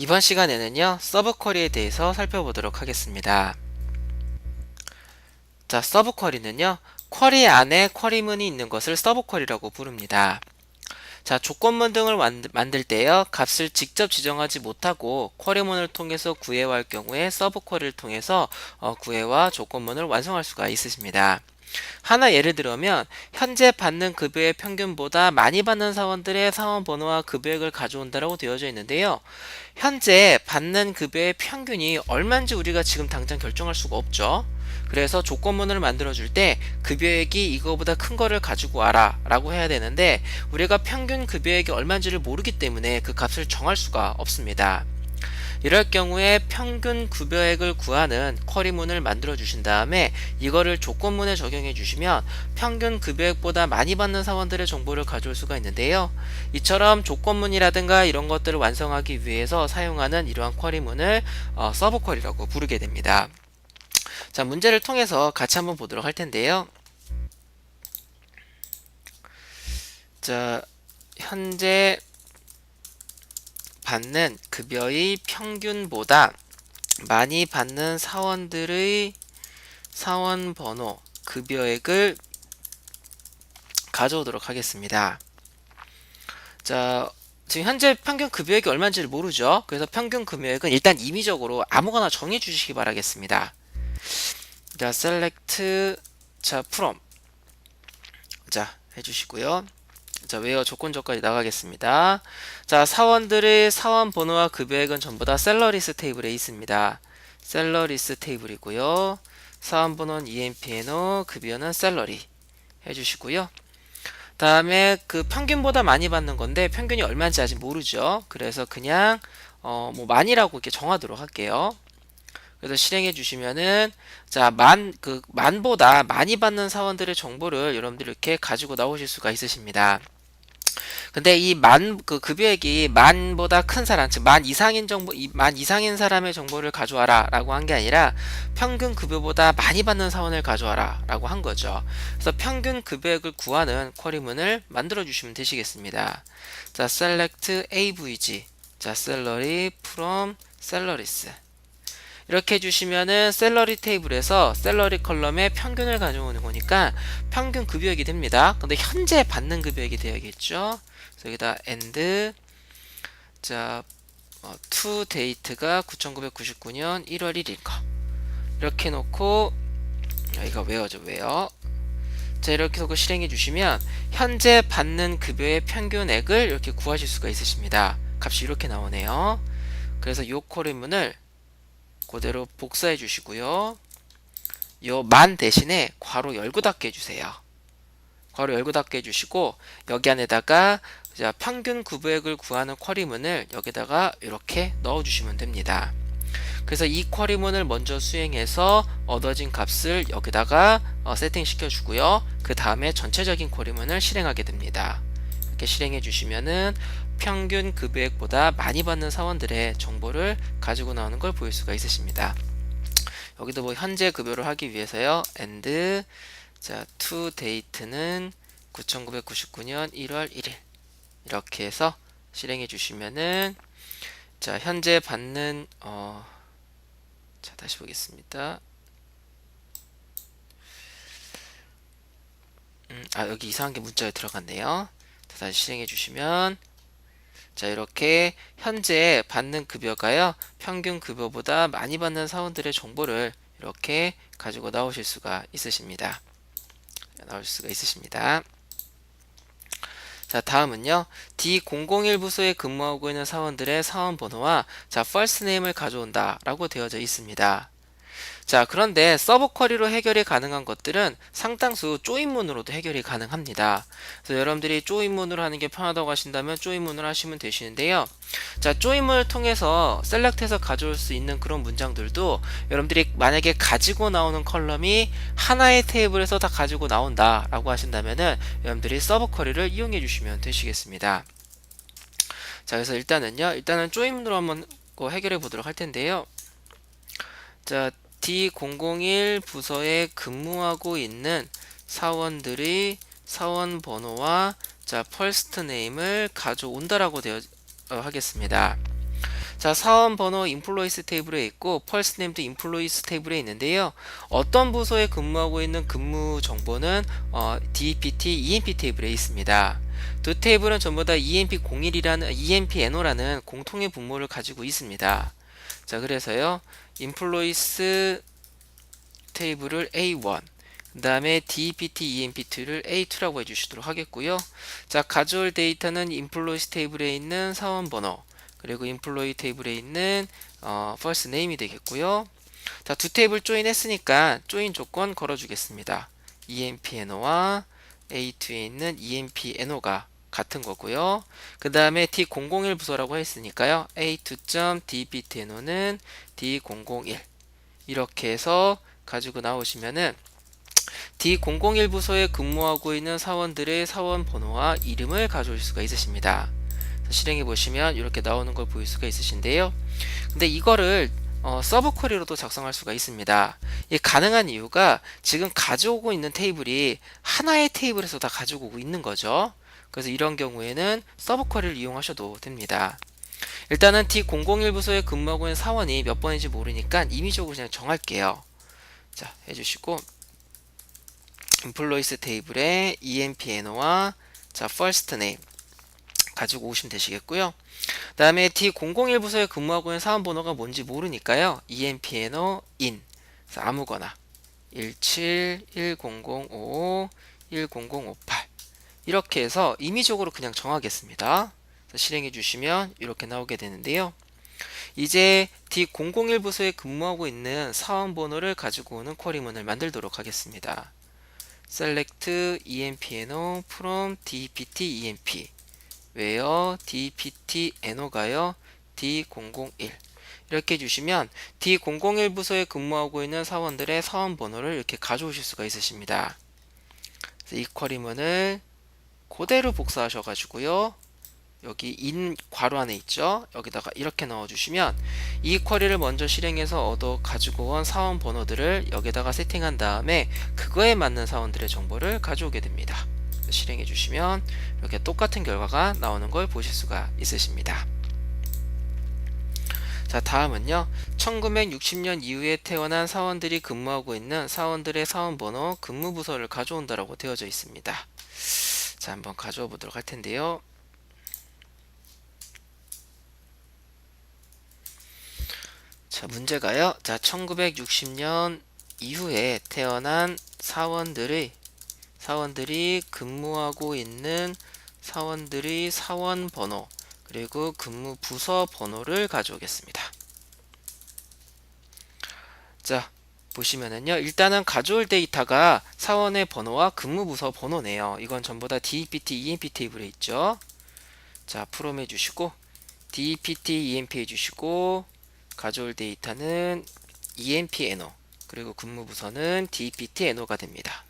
이번 시간에는요, 서브 쿼리에 대해서 살펴보도록 하겠습니다. 자, 서브 쿼리는요, 쿼리 안에 쿼리문이 있는 것을 서브 쿼리라고 부릅니다. 자, 조건문 등을 만들 때요, 값을 직접 지정하지 못하고 쿼리문을 통해서 구해와할 경우에 서브 쿼리를 통해서 구해와 조건문을 완성할 수가 있으십니다. 하나 예를 들면 현재 받는 급여의 평균보다 많이 받는 사원들의 사원 번호와 급여액을 가져온다라고 되어져 있는데요. 현재 받는 급여의 평균이 얼마인지 우리가 지금 당장 결정할 수가 없죠. 그래서 조건문을 만들어 줄 때 급여액이 이거보다 큰 거를 가지고 와라 라고 해야 되는데, 우리가 평균 급여액이 얼마인지를 모르기 때문에 그 값을 정할 수가 없습니다. 이럴 경우에 평균 급여액을 구하는 쿼리문을 만들어 주신 다음에 이거를 조건문에 적용해 주시면 평균 급여액보다 많이 받는 사원들의 정보를 가져올 수가 있는데요. 이처럼 조건문이라든가 이런 것들을 완성하기 위해서 사용하는 이러한 쿼리문을 서브 쿼리라고 부르게 됩니다. 자, 문제를 통해서 같이 한번 보도록 할 텐데요. 자, 현재 받는 급여의 평균보다 많이 받는 사원들의 사원 번호, 급여액을 가져오도록 하겠습니다. 자, 지금 현재 평균 급여액이 얼마인지를 모르죠. 그래서 평균 급여액은 일단 임의적으로 아무거나 정해 주시기 바라겠습니다. 자, select, 자, from, 자, 해주시고요. 자, 웨어 조건적까지 나가겠습니다. 자, 사원들의 사원 번호와 급여액은 전부 다 셀러리스 테이블에 있습니다. 셀러리스 테이블이고요. 사원 번호는 EMPNO, 급여는 셀러리 해주시고요. 다음에 그 평균보다 많이 받는 건데 평균이 얼마인지 아직 모르죠. 그래서 그냥 뭐 만이라고 이렇게 정하도록 할게요. 그래서 실행해 주시면은, 자, 만보다 많이 받는 사원들의 정보를 여러분들이 이렇게 가지고 나오실 수가 있으십니다. 근데 이 급여액이 만보다 큰 사람, 즉 만 이상인 만 이상인 사람의 정보를 가져와라 라고 한 게 아니라 평균 급여보다 많이 받는 사원을 가져와라 라고 한 거죠. 그래서 평균 급여액을 구하는 쿼리문을 만들어 주시면 되시겠습니다. 자, select avg, 자, salary from salaries, 이렇게 해주시면은 셀러리 테이블에서 셀러리 컬럼에 평균을 가져오는 거니까 평균 급여액이 됩니다. 근데 현재 받는 급여액이 되어야겠죠. 그래서 여기다 and, 자, to date가 9999년 1월 1일 거 이렇게 놓고, 이거 외워죠, 외워. 자, 이렇게 놓고 실행해 주시면 현재 받는 급여의 평균액을 이렇게 구하실 수가 있으십니다. 값이 이렇게 나오네요. 그래서 요 쿼리문을 그대로 복사해 주시고요. 요 만 대신에 괄호 열고 닫기 해주세요. 괄호 열고 닫기 해주시고, 여기 안에다가 자, 평균 급여액을 구하는 쿼리문을 여기다가 이렇게 넣어주시면 됩니다. 그래서 이 쿼리문을 먼저 수행해서 얻어진 값을 여기다가 세팅 시켜주고요. 그 다음에 전체적인 쿼리문을 실행하게 됩니다. 이렇게 실행해 주시면은 평균 급여액보다 많이 받는 사원들의 정보를 가지고 나오는 걸 보일 수가 있으십니다. 여기도 뭐 현재 급여를 하기 위해서요. and, 자, to date는 9999년 1월 1일 이렇게 해서 실행해 주시면은, 자, 현재 받는 자, 다시 보겠습니다. 여기 이상한 게 문자에 들어갔네요. 자, 다시 실행해 주시면, 자, 이렇게 현재 받는 급여가요, 평균 급여보다 많이 받는 사원들의 정보를 이렇게 가지고 나오실 수가 있으십니다. 자, 다음은요, D001 부서에 근무하고 있는 사원들의 사원 번호와, 자, first name을 가져온다 라고 되어져 있습니다. 자, 그런데 서브 쿼리로 해결이 가능한 것들은 상당수 조인문으로도 해결이 가능합니다. 그래서 여러분들이 조인문으로 하는 게 편하다고 하신다면 조인문으로 하시면 되시는데요. 자, 조인문을 통해서 셀렉트해서 가져올 수 있는 그런 문장들도 여러분들이 만약에 가지고 나오는 컬럼이 하나의 테이블에서 다 가지고 나온다 라고 하신다면은 여러분들이 서브 쿼리를 이용해 주시면 되시겠습니다. 자, 그래서 일단은 조인문으로 한번 해결해 보도록 할 텐데요. 자, D001 부서에 근무하고 있는 사원들의 사원 번호와, 자, 퍼스트 네임을 가져온다라고 하겠습니다. 자, 사원 번호 인플로이스 테이블에 있고 펄스 네임도 인플로이스 테이블에 있는데요. 어떤 부서에 근무하고 있는 근무 정보는 DPT, EMP 테이블에 있습니다. 두 테이블은 전부 다 EMP01이라는 EMP-NO라는 공통의 분모를 가지고 있습니다. 자, 그래서요. 인플로이스 테이블을 A1, 그 다음에 DPT, EMP2를 A2라고 해주시도록 하겠고요. 자, 가져올 데이터는 인플로이스 테이블에 있는 사원 번호, 그리고 인플로이 테이블에 있는 first name이 되겠고요. 자, 두 테이블 조인 했으니까 조인 조건 걸어주겠습니다. EMP-NO와 A2에 있는 EMP-NO가 같은 거고요. 그 다음에 D001 부서라고 했으니까요. A2.dpt-NO는 D001 이렇게 해서 가지고 나오시면은 D001 부서에 근무하고 있는 사원들의 사원 번호와 이름을 가져올 수가 있으십니다. 실행해 보시면 이렇게 나오는 걸 보일 수가 있으신데요. 근데 이거를 서브 쿼리로도 작성할 수가 있습니다. 이 가능한 이유가 지금 가져오고 있는 테이블이 하나의 테이블에서 다 가지고 오고 있는 거죠. 그래서 이런 경우에는 서브 쿼리를 이용하셔도 됩니다. 일단은 D001 부서에 근무하고 있는 사원이 몇 번인지 모르니까 임의적으로 그냥 정할게요. 자, 해주시고 employees 테이블에 EMP-NO와 자, first name 가지고 오시면 되시겠고요. 그 다음에 D001 부서에 근무하고 있는 사원 번호가 뭔지 모르니까요. EMP-NO in 아무거나 17, 1005, 1008 이렇게 해서 임의적으로 그냥 정하겠습니다. 실행해 주시면 이렇게 나오게 되는데요. 이제 D001 부서에 근무하고 있는 사원 번호를 가지고 오는 쿼리문을 만들도록 하겠습니다. select EMP-NO from DPT EMP where DPT-NO가요 D001 이렇게 해주시면 D001 부서에 근무하고 있는 사원들의 사원 번호를 이렇게 가져오실 수가 있으십니다. 이 쿼리문을 그대로 복사하셔 가지고요. 여기 in 괄호 안에 있죠. 여기다가 이렇게 넣어주시면 이 쿼리를 먼저 실행해서 얻어 가지고 온 사원 번호들을 여기다가 세팅한 다음에 그거에 맞는 사원들의 정보를 가져오게 됩니다. 실행해 주시면 이렇게 똑같은 결과가 나오는 걸 보실 수가 있으십니다. 자, 다음은요. 1960년 이후에 태어난 사원들이 근무하고 있는 사원들의 사원번호 근무부서를 가져온다라고 되어져 있습니다. 자, 한번 가져와 보도록 할 텐데요. 자, 문제가요. 자, 1960년 이후에 태어난 사원들이 근무하고 있는 사원들의 사원 번호 그리고 근무 부서 번호를 가져오겠습니다. 자, 보시면은요. 일단은 가져올 데이터가 사원의 번호와 근무 부서 번호네요. 이건 전부 다 DPT, EMP 테이블에 있죠. 자, 프롬 해주시고 DPT, EMP 해주시고 가져올 데이터는 EMP-NO 그리고 근무 부서는 DPT-NO가 됩니다.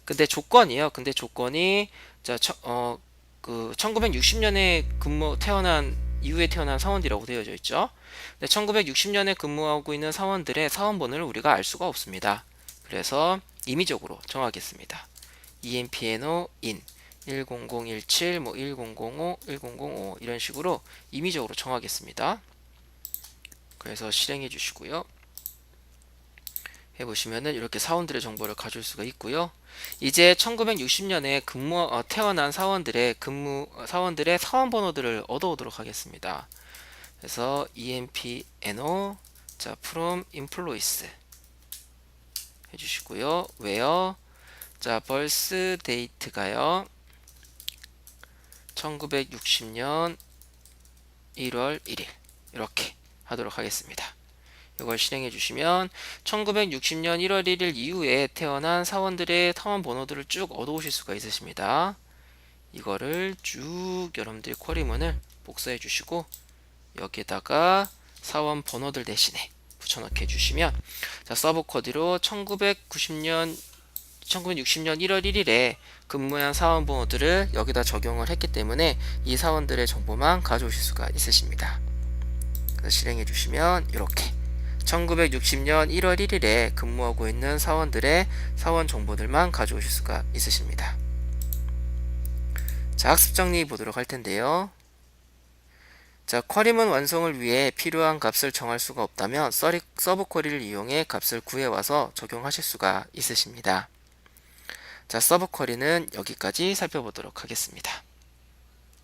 근데 조건이요. 근데 조건이 자, 1960년에 태어난 이후에 태어난 사원들이라고 되어져 있죠. 근데 1960년에 근무하고 있는 사원들의 사원번호를 우리가 알 수가 없습니다. 그래서 임의적으로 정하겠습니다. EMP-NO in 10017, 1005, 1005 이런 식으로 임의적으로 정하겠습니다. 그래서 실행해 주시고요. 해보시면은 이렇게 사원들의 정보를 가져올 수가 있고요. 이제 1960년에 태어난 사원들의 사원 번호들을 얻어오도록 하겠습니다. 그래서 EMP-NO 자, from employees 해주시고요. where 자, birth date가요. 1960년 1월 1일 이렇게 하도록 하겠습니다. 이걸 실행해 주시면 1960년 1월 1일 이후에 태어난 사원들의 사원 번호들을 쭉 얻어오실 수가 있으십니다. 이거를 쭉 여러분들이 쿼리문을 복사해 주시고 여기에다가 사원 번호들 대신에 붙여넣게 해주시면 자, 서브 코드로 1960년 1월 1일에 근무한 사원 번호들을 여기다 적용을 했기 때문에 이 사원들의 정보만 가져오실 수가 있으십니다. 그래서 실행해 주시면 이렇게 1960년 1월 1일에 근무하고 있는 사원들의 사원 정보들만 가져오실 수가 있으십니다. 자, 학습 정리 보도록 할 텐데요. 자, 쿼리문 완성을 위해 필요한 값을 정할 수가 없다면 서브 쿼리를 이용해 값을 구해와서 적용하실 수가 있으십니다. 자, 서브 쿼리는 여기까지 살펴보도록 하겠습니다.